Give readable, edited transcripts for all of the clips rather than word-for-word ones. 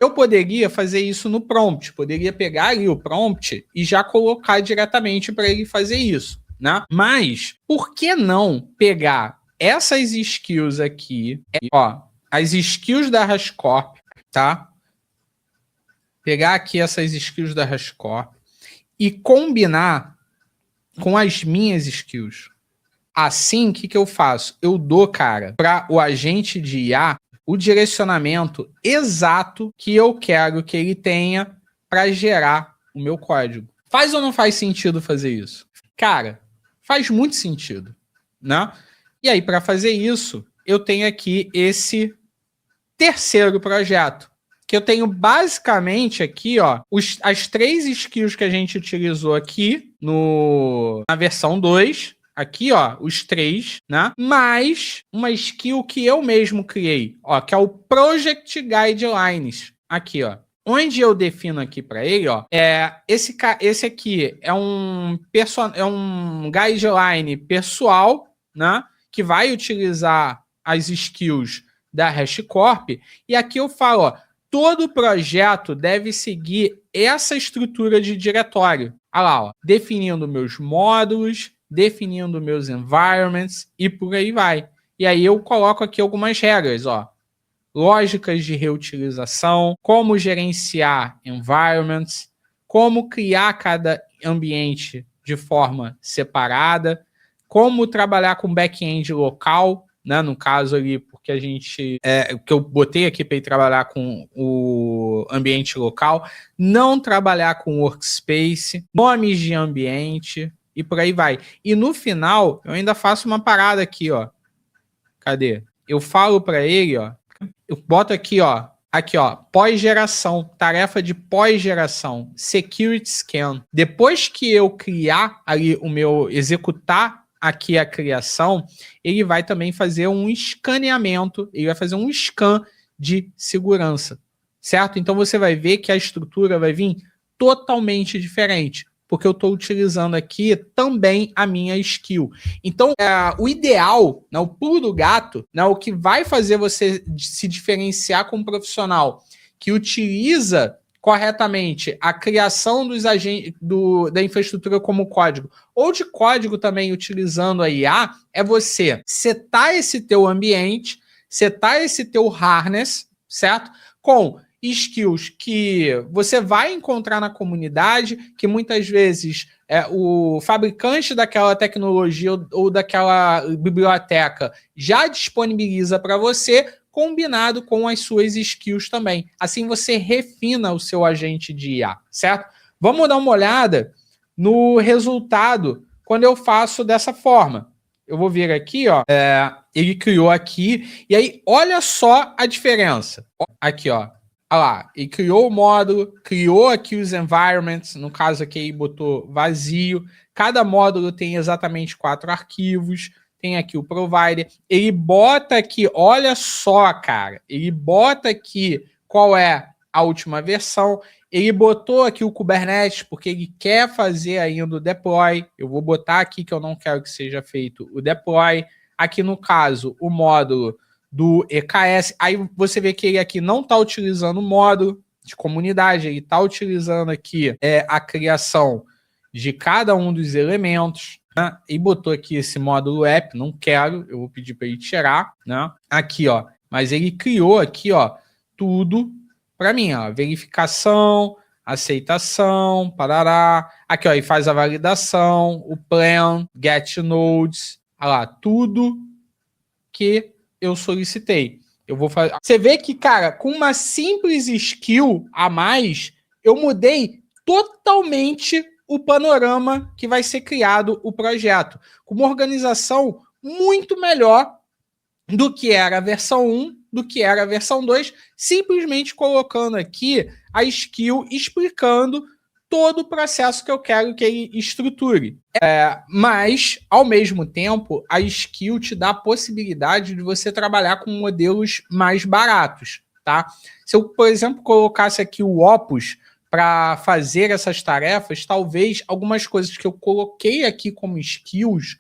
Eu poderia fazer isso no prompt, poderia pegar ali o prompt e já colocar diretamente para ele fazer isso, né? Mas por que não pegar essas skills aqui, ó, as skills da HashiCorp, tá? Pegar aqui essas skills da HashiCorp e combinar com as minhas skills. Assim, o que eu faço? Eu dou, cara, para o agente de IA o direcionamento exato que eu quero que ele tenha para gerar o meu código. Faz ou não faz sentido fazer isso? Cara, faz muito sentido, né? E aí, para fazer isso, eu tenho aqui esse terceiro projeto, que eu tenho basicamente aqui, ó, as 3 skills que a gente utilizou aqui na versão 2, aqui, ó, os 3, né? Mais uma skill que eu mesmo criei, ó, que é o Project Guidelines. Aqui, ó. Onde eu defino aqui para ele, ó, esse aqui é um guideline pessoal, né? Que vai utilizar as skills da HashiCorp. E aqui eu falo, ó, todo projeto deve seguir essa estrutura de diretório. Olha lá, ó, definindo meus módulos, definindo meus environments e por aí vai. E aí eu coloco aqui algumas regras, ó. Lógicas de reutilização, como gerenciar environments, como criar cada ambiente de forma separada, como trabalhar com back-end local, né? No caso ali, porque a gente que eu botei aqui para ir trabalhar com o ambiente local, não trabalhar com workspace, nomes de ambiente e por aí vai. E no final, eu ainda faço uma parada aqui, ó. Cadê? Eu falo para ele, ó. Eu boto aqui, ó. Aqui, ó, pós-geração, tarefa de pós-geração, security scan. Depois que eu criar ali executar aqui a criação, ele vai também fazer um escaneamento, ele vai fazer um scan de segurança, certo? Então você vai ver que a estrutura vai vir totalmente diferente, porque eu estou utilizando aqui também a minha skill. Então, o ideal, né, o pulo do gato, né, o que vai fazer você se diferenciar como profissional que utiliza corretamente a criação dos agentes da infraestrutura como código, ou de código também utilizando a IA, é você setar esse teu ambiente, setar esse teu harness, certo? Com skills que você vai encontrar na comunidade, que muitas vezes o fabricante daquela tecnologia ou daquela biblioteca já disponibiliza para você, combinado com as suas skills também. Assim você refina o seu agente de IA, certo? Vamos dar uma olhada no resultado quando eu faço dessa forma. Eu vou vir aqui, ó, ele criou aqui, e aí olha só a diferença. Aqui, ó. Olha lá, ele criou o módulo, criou aqui os environments, no caso aqui ele botou vazio, cada módulo tem exatamente 4 arquivos, tem aqui o provider, ele bota aqui, olha só, cara, ele bota aqui qual é a última versão, ele botou aqui o Kubernetes, porque ele quer fazer ainda o deploy, eu vou botar aqui que eu não quero que seja feito o deploy, aqui no caso, o módulo do EKS, aí você vê que ele aqui não está utilizando o módulo de comunidade, ele está utilizando aqui a criação de cada um dos elementos, né? E botou aqui esse módulo app, não quero, eu vou pedir para ele tirar, né? Aqui, ó, mas ele criou aqui, ó, tudo para mim, ó, verificação, aceitação, parará, aqui, ó, ele faz a validação, o plan, get nodes, olha lá, tudo que eu solicitei. Eu vou fazer. Você vê que, cara, com uma simples skill a mais, eu mudei totalmente o panorama que vai ser criado o projeto. Com uma organização muito melhor do que era a versão 1, do que era a versão 2, simplesmente colocando aqui a skill explicando todo o processo que eu quero que ele estruture. Mas, ao mesmo tempo, a skill te dá a possibilidade de você trabalhar com modelos mais baratos, tá? Se eu, por exemplo, colocasse aqui o Opus para fazer essas tarefas, talvez algumas coisas que eu coloquei aqui como skills,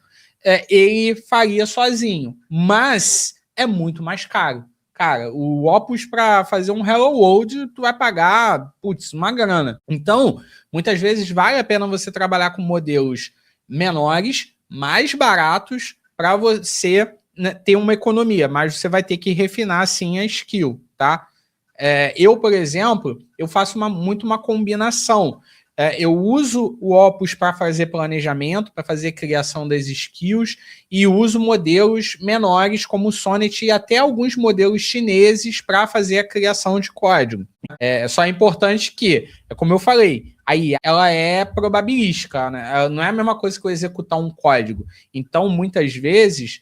ele faria sozinho, mas é muito mais caro. cara, o Opus para fazer um Hello World, tu vai pagar, putz, uma grana. Então, muitas vezes vale a pena você trabalhar com modelos menores, mais baratos, para você, né, ter uma economia, mas você vai ter que refinar, sim, a skill, tá? Eu, por exemplo, eu faço muito uma combinação. Eu uso o Opus para fazer planejamento, para fazer criação das skills, e uso modelos menores como o Sonnet e até alguns modelos chineses para fazer a criação de código. Só é importante que, como eu falei, aí ela é probabilística, né? Ela não é a mesma coisa que eu executar um código. Então, muitas vezes,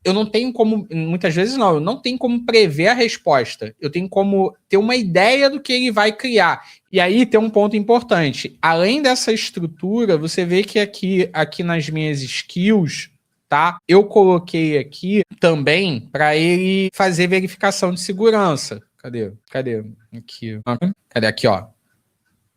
eu não tenho como, muitas vezes não, eu não tenho como prever a resposta. Eu tenho como ter uma ideia do que ele vai criar. E aí tem um ponto importante. Além dessa estrutura, você vê que aqui nas minhas skills, tá? Eu coloquei aqui também para ele fazer verificação de segurança. Cadê? Aqui. Cadê? Aqui, ó.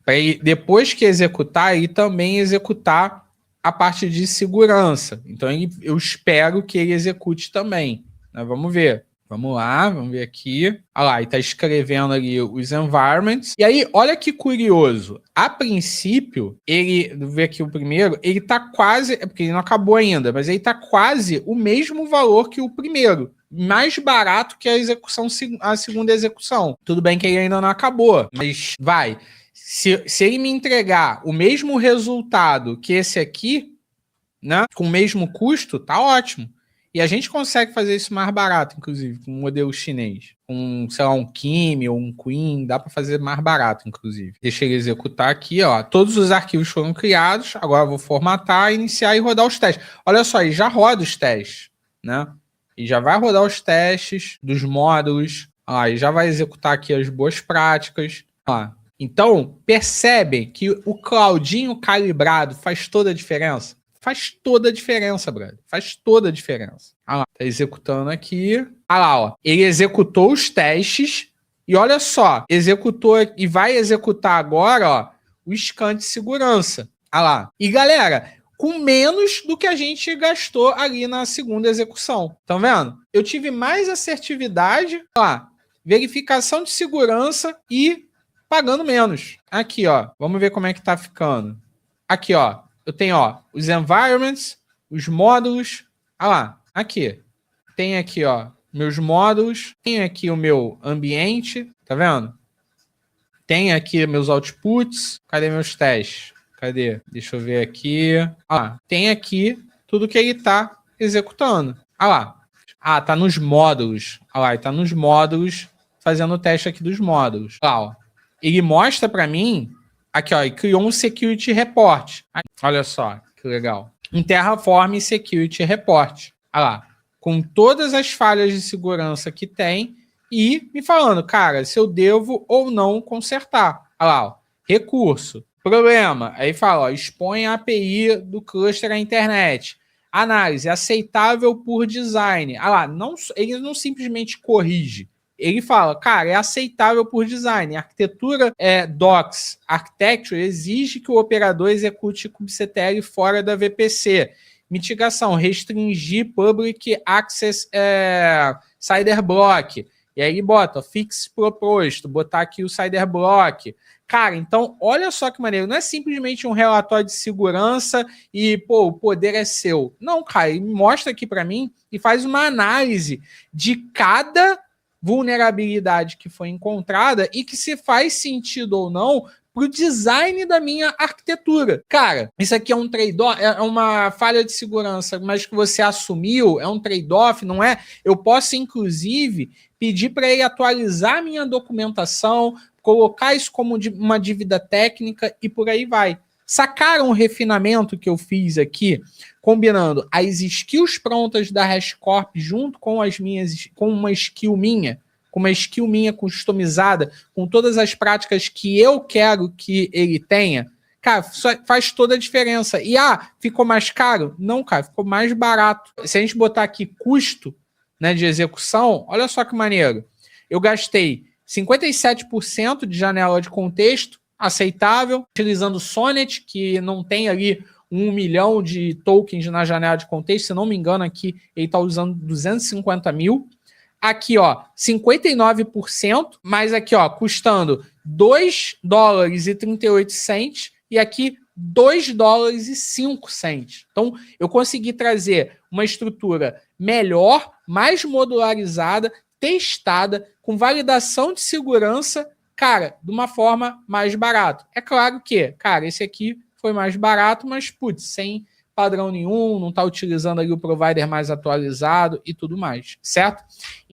Para ele, depois que executar, ele também executar a parte de segurança. Então, eu espero que ele execute também. Vamos ver. Vamos lá, vamos ver aqui. Olha lá, ele está escrevendo ali os environments. E aí, olha que curioso. A princípio, vou ver aqui o primeiro, ele está quase, porque ele não acabou ainda, mas ele está quase o mesmo valor que o primeiro. Mais barato que a segunda execução. Tudo bem que ele ainda não acabou, mas vai. Se ele me entregar o mesmo resultado que esse aqui, né, com o mesmo custo, tá ótimo. E a gente consegue fazer isso mais barato, inclusive, com um modelo chinês. Com, sei lá, um Kimi ou um Queen, dá para fazer mais barato, inclusive. Deixa ele executar aqui, ó. Todos os arquivos foram criados, agora eu vou formatar, iniciar e rodar os testes. Olha só, ele já roda os testes, né? E já vai rodar os testes dos módulos. E já vai executar aqui as boas práticas. Então, percebem que o Claudinho calibrado faz toda a diferença? Faz toda a diferença, brother. Faz toda a diferença. Olha lá, tá executando aqui. Olha lá, ó. Ele executou os testes e olha só, executou e vai executar agora, ó, o scan de segurança. Olha lá. E galera, com menos do que a gente gastou ali na segunda execução. Estão vendo? Eu tive mais assertividade, olha lá, verificação de segurança e pagando menos. Aqui, ó. Vamos ver como é que tá ficando. Aqui, ó. Eu tenho, ó, os environments, os módulos. Ah lá, aqui. Tem aqui, ó, meus módulos. Tem aqui o meu ambiente. Tá vendo? Tem aqui meus outputs. Cadê meus testes? Cadê? Deixa eu ver aqui. Tem aqui tudo que ele tá executando. Lá. Tá nos módulos. Lá, ele tá nos módulos, fazendo o teste aqui dos módulos. Lá, ó. Ele mostra para mim, aqui, ó, ele criou um Security Report. Olha só, que legal. Um Terraform Security Report. Olha lá, com todas as falhas de segurança que tem e me falando, cara, se eu devo ou não consertar. Olha lá, ó, recurso. Problema. Aí fala, ó, expõe a API do cluster à internet. Análise, aceitável por design. Olha lá, ele não simplesmente corrige. Ele fala, cara, é aceitável por design. A arquitetura Docs Architecture exige que o operador execute kubectl fora da VPC. Mitigação, restringir public access cider block. E aí bota, fix proposto, botar aqui o cider block. Cara, então, olha só que maneiro. Não é simplesmente um relatório de segurança e, pô, o poder é seu. Não, cara, ele mostra aqui para mim e faz uma análise de cada vulnerabilidade que foi encontrada e que se faz sentido ou não para o design da minha arquitetura. Cara, isso aqui é um trade-off, é uma falha de segurança, mas que você assumiu, é um trade-off, não é? Eu posso, inclusive, pedir para ele atualizar minha documentação, colocar isso como uma dívida técnica e por aí vai. Sacaram o refinamento que eu fiz aqui, combinando as skills prontas da HashiCorp junto com uma skill minha customizada, com todas as práticas que eu quero que ele tenha? Cara, faz toda a diferença. E ficou mais caro? Não, cara, ficou mais barato. Se a gente botar aqui custo, né, de execução, olha só que maneiro. Eu gastei 57% de janela de contexto, aceitável, utilizando Sonnet, que não tem ali 1 milhão de tokens na janela de contexto, se não me engano aqui ele está usando 250 mil. Aqui, ó, 59%, mas aqui, ó, custando $2,38 e aqui $2,05. Então, eu consegui trazer uma estrutura melhor, mais modularizada, testada, com validação de segurança, cara, de uma forma mais barata. É claro que, cara, esse aqui foi mais barato, mas, putz, sem padrão nenhum, não está utilizando ali o provider mais atualizado e tudo mais, certo?